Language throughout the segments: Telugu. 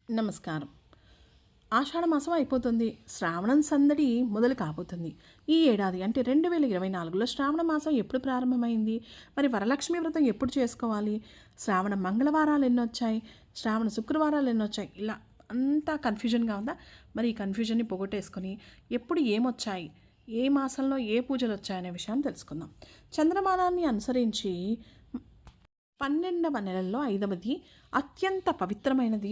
నమస్కారం. ఆషాఢ మాసం అయిపోతుంది. శ్రావణం సందడి మొదలు కాబోతుంది. ఈ ఏడాది అంటే 2024లో శ్రావణ మాసం ఎప్పుడు ప్రారంభమైంది? మరి వరలక్ష్మి వ్రతం ఎప్పుడు చేసుకోవాలి? శ్రావణ మంగళవారాలు ఎన్నొచ్చాయి? శ్రావణ శుక్రవారాలు ఎన్నొచ్చాయి? ఇలా అంతా కన్ఫ్యూజన్గా ఉందా? మరి ఈ కన్ఫ్యూజన్ని పోగొట్టేసుకొని ఎప్పుడు ఏమొచ్చాయి, ఏ మాసంలో ఏ పూజలు వచ్చాయనే విషయాన్ని తెలుసుకుందాం. చంద్రమానాన్ని అనుసరించి 12వ నెలల్లో 5వది అత్యంత పవిత్రమైనది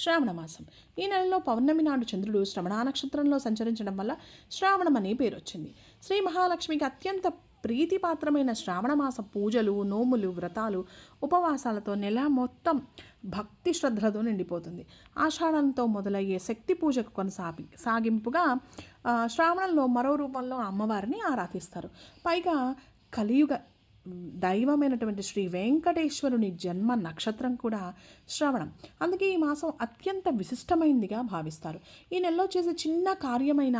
శ్రావణ మాసం. ఈ నెలలో పౌర్ణమి నాడు చంద్రుడు శ్రవణ నక్షత్రంలో సంచరించడం వల్ల శ్రావణం అనే పేరు వచ్చింది. శ్రీ మహాలక్ష్మికి అత్యంత ప్రీతిపాత్రమైన శ్రావణ మాస పూజలు, నోములు, వ్రతాలు, ఉపవాసాలతో నెల మొత్తం భక్తి శ్రద్ధలతో నిండిపోతుంది. ఆషాఢంతో మొదలయ్యే శక్తి పూజకు సాగింపుగా శ్రావణంలో మరో రూపంలో అమ్మవారిని ఆరాధిస్తారు. పైగా కలియుగ దైవమైనటువంటి శ్రీ వెంకటేశ్వరుని జన్మ నక్షత్రం కూడా శ్రవణం. అందుకే ఈ మాసం అత్యంత విశిష్టమైనదిగా భావిస్తారు. ఈ నెలలో చేసే చిన్న కార్యమైన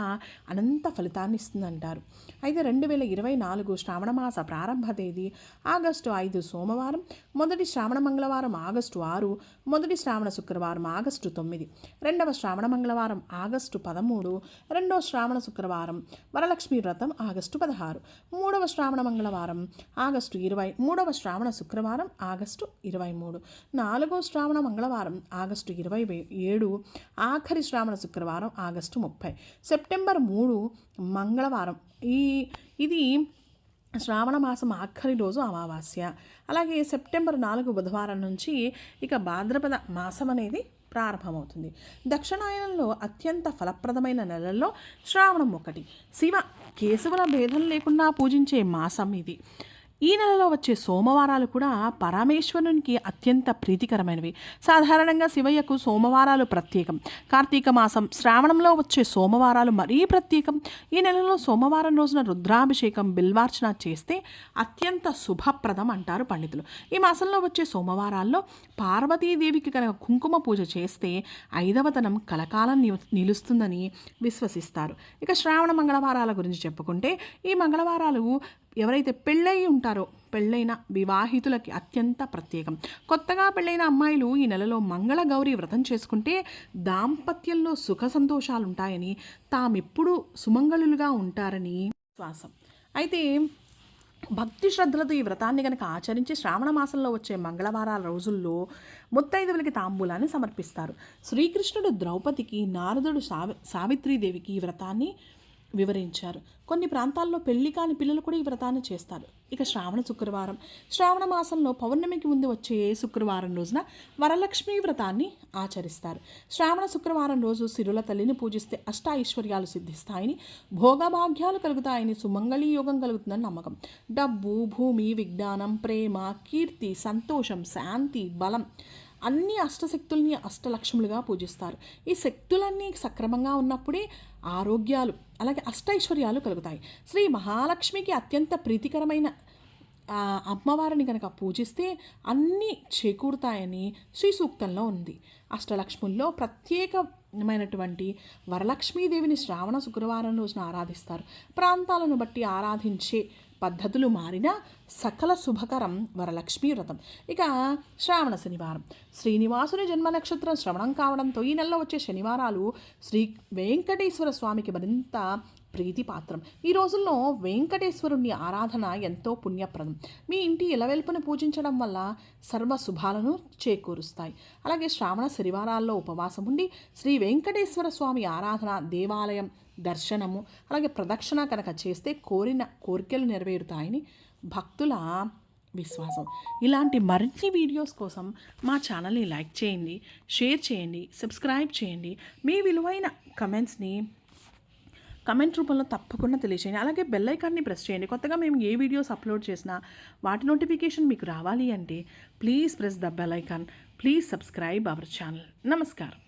అనంత ఫలితాన్ని ఇస్తుందంటారు. అయితే 2024 శ్రావణ మాస ప్రారంభ తేదీ ఆగస్టు 5 సోమవారం, మొదటి శ్రావణ మంగళవారం ఆగస్టు 6, మొదటి శ్రావణ శుక్రవారం ఆగస్టు 9, రెండవ శ్రావణ మంగళవారం ఆగస్టు 13, రెండవ శ్రావణ శుక్రవారం వరలక్ష్మి వ్రతం ఆగస్టు 16, మూడవ శ్రావణ మంగళవారం ఆగస్టు 20, మూడవ శ్రావణ శుక్రవారం ఆగస్టు 23, నాలుగవ శ్రావణ మంగళవారం ఆగస్టు 27, ఆఖరి శ్రావణ శుక్రవారం ఆగస్టు 30, సెప్టెంబర్ 3 మంగళవారం. ఇది శ్రావణ మాసం ఆఖరి రోజు అమావాస్య. అలాగే సెప్టెంబర్ 4 బుధవారం నుంచి ఇక భాద్రపద మాసం అనేది ప్రారంభమవుతుంది. దక్షిణాయనంలో అత్యంత ఫలప్రదమైన నెలల్లో శ్రావణం ఒకటి. శివ కేశవుల భేదం లేకుండా పూజించే మాసం ఇది. ఈ నెలలో వచ్చే సోమవారాలు కూడా పరమేశ్వరునికి అత్యంత ప్రీతికరమైనవి. సాధారణంగా శివయ్యకు సోమవారాలు ప్రత్యేకం. కార్తీక మాసం శ్రావణంలో వచ్చే సోమవారాలు మరీ ప్రత్యేకం. ఈ నెలలో సోమవారం రోజున రుద్రాభిషేకం, బిల్వార్చన చేస్తే అత్యంత శుభప్రదం అంటారు పండితులు. ఈ మాసంలో వచ్చే సోమవారాల్లో పార్వతీదేవికి కనుక కుంకుమ పూజ చేస్తే 5వతనం కలకాలం నిలుస్తుందని విశ్వసిస్తారు. ఇక శ్రావణ మంగళవారాల గురించి చెప్పుకుంటే ఈ మంగళవారాలు ఎవరైతే పెళ్ళయి ఉంటారో పెళ్ళైన వివాహితులకి అత్యంత ప్రత్యేకం. కొత్తగా పెళ్ళైన అమ్మాయిలు ఈ నెలలో మంగళగౌరి వ్రతం చేసుకుంటే దాంపత్యంలో సుఖ సంతోషాలు ఉంటాయని, తామెప్పుడు సుమంగళులుగా ఉంటారని విశ్వాసం. అయితే భక్తి శ్రద్ధలతో ఈ వ్రతాన్ని కనుక ఆచరించి శ్రావణ మాసంలో వచ్చే మంగళవారాల రోజుల్లో ముత్తైదువులకి తాంబూలాన్ని సమర్పిస్తారు. శ్రీకృష్ణుడు ద్రౌపదికి, నారదుడు సావిత్రీదేవికి ఈ వ్రతాన్ని వివరించారు. కొన్ని ప్రాంతాల్లో పెళ్లి కాని పిల్లలు కూడా ఈ వ్రతాన్ని చేస్తారు. ఇక శ్రావణ శుక్రవారం. శ్రావణ మాసంలో పౌర్ణమికి ముందు వచ్చే శుక్రవారం రోజున వరలక్ష్మి వ్రతాన్ని ఆచరిస్తారు. శ్రావణ శుక్రవారం రోజు సిరుల తల్లిని పూజిస్తే అష్టైశ్వర్యాలు సిద్ధిస్తాయని, భోగభాగ్యాలు కలుగుతాయని, సుమంగళీ యోగం కలుగుతుందని నమ్మకం. డబ్బు, భూమి, విజ్ఞానం, ప్రేమ, కీర్తి, సంతోషం, శాంతి, బలం అన్ని అష్టశక్తుల్ని అష్టలక్ష్ములుగా పూజిస్తారు. ఈ శక్తులన్నీ సక్రమంగా ఉన్నప్పుడే ఆరోగ్యాలు అలాగే అష్టైశ్వర్యాలు కలుగుతాయి. శ్రీ మహాలక్ష్మికి అత్యంత ప్రీతికరమైన అమ్మవారిని కనుక పూజిస్తే అన్నీ చేకూరుతాయని శ్రీ సూక్తంలో ఉంది. అష్టలక్ష్ముల్లో ప్రత్యేకమైనటువంటి వరలక్ష్మీదేవిని శ్రావణ శుక్రవారం రోజున ఆరాధిస్తారు. ప్రాంతాలను బట్టి ఆరాధించే పద్ధతులు మారిన సకల శుభకరం వరలక్ష్మీ వ్రతం. ఇక శ్రావణ శనివారం. శ్రీనివాసుని జన్మ నక్షత్రం శ్రవణం కావడంతో ఈ నెలలో వచ్చే శనివారాలు శ్రీ వెంకటేశ్వర స్వామికి మరింత ప్రీతిపాత్రం. ఈ రోజుల్లో వెంకటేశ్వరుని ఆరాధన ఎంతో పుణ్యప్రదం. మీ ఇంటి ఇలవెల్పును పూజించడం వల్ల సర్వ శుభాలను చేకూరుస్తాయి. అలాగే శ్రావణ శనివారాల్లో ఉపవాసం ఉండి శ్రీ వెంకటేశ్వర స్వామి ఆరాధన, దేవాలయం దర్శనము అలాగే ప్రదక్షిణ కనుక చేస్తే కోరిన కోరికలు నెరవేరుతాయని భక్తుల విశ్వాసం. ఇలాంటి మరిన్ని వీడియోస్ కోసం మా ఛానల్ని లైక్ చేయండి, షేర్ చేయండి, సబ్స్క్రైబ్ చేయండి. మీ విలువైన కమెంట్స్ని కమెంట్ రూపంలో తప్పకుండా తెలియచేయండి. అలాగే బెల్ ఐకాన్ని ప్రెస్ చేయండి. కొత్తగా మేము ఏ వీడియోస్ అప్లోడ్ చేసినా వాటి నోటిఫికేషన్ మీకు రావాలి అంటే please press the bell icon. Please subscribe our channel. నమస్కారం.